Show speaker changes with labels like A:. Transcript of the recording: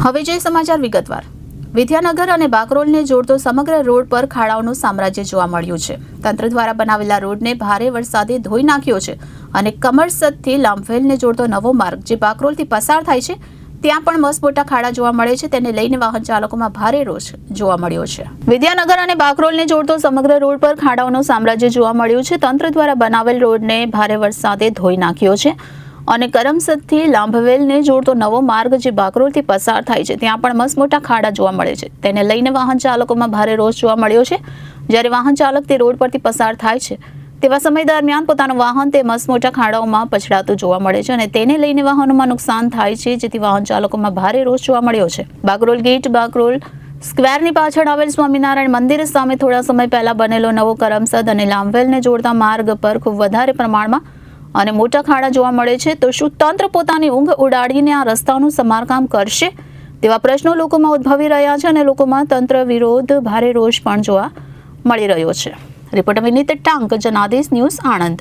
A: હવે જોઈએ સમાચાર વિગતવાર। વિદ્યાનગર અને બાકરોલને જોડતો સમગ્ર રોડ પર ખાડાઓનું સામ્રાજ્ય જોવા મળ્યું છે। તંત્ર દ્વારા બનાવેલા રોડને ભારે વરસાદે ધોઈ નાખ્યો છે અને કમરસદથી લાંભવેલને જોડતો નવો માર્ગ જે બાકરોલથી પસાર થાય છે ત્યાં પણ મસમોટા ખાડા જોવા મળે છે। તેને લઈને વાહન ચાલકોમાં ભારે રોષ જોવા મળ્યો છે। વિદ્યાનગર અને બાકરોલને જોડતો સમગ્ર રોડ પર ખાડાઓનું સામ્રાજ્ય જોવા મળ્યું છે। તંત્ર દ્વારા બનાવેલ રોડને ભારે વરસાદે ધોઈ નાખ્યો છે અને કરમસદથી લાંભવેલને જોડતો નવો માર્ગ જે બાકરોલથી પસાર થાય છે ત્યાં પણ મસમોટા ખાડા જોવા મળે છે। તેને લઈને વાહન ચાલકોમાં ભારે રોષ જોવા મળ્યો છે। જ્યારે વાહન ચાલક તે રોડ પરથી પસાર થાય છે તેવા સમય દરમિયાન પોતાનું વાહન તે મસમોટા ખાડાઓમાં પછડાતું જોવા મળે છે અને તેને લઈને વાહનોમાં નુકસાન થાય છે, જેથી વાહન ચાલકોમાં ભારે રોષ જોવા મળ્યો છે। બાકરોલ ગેટ બાકરોલ સ્ક્વેરની પાછળ આવેલ સ્વામિનારાયણ મંદિર સામે થોડા સમય પહેલા બનેલો નવો કરમસદ અને લાંભવેલને જોડતા માર્ગ પર ખૂબ વધારે પ્રમાણમાં અને મોટા ખાડા જોવા મળે છે। તો શું તંત્ર પોતાની ઊંઘ ઉડાડીને આ રસ્તાનું સમારકામ કરશે તેવા પ્રશ્નો લોકોમાં ઉદ્ભવી રહ્યા છે અને લોકોમાં તંત્ર વિરોધ ભારે રોષ પણ જોવા મળી રહ્યો છે। રિપોર્ટર વિનીત ટાંક, જનાદેશ ન્યૂઝ, આણંદ।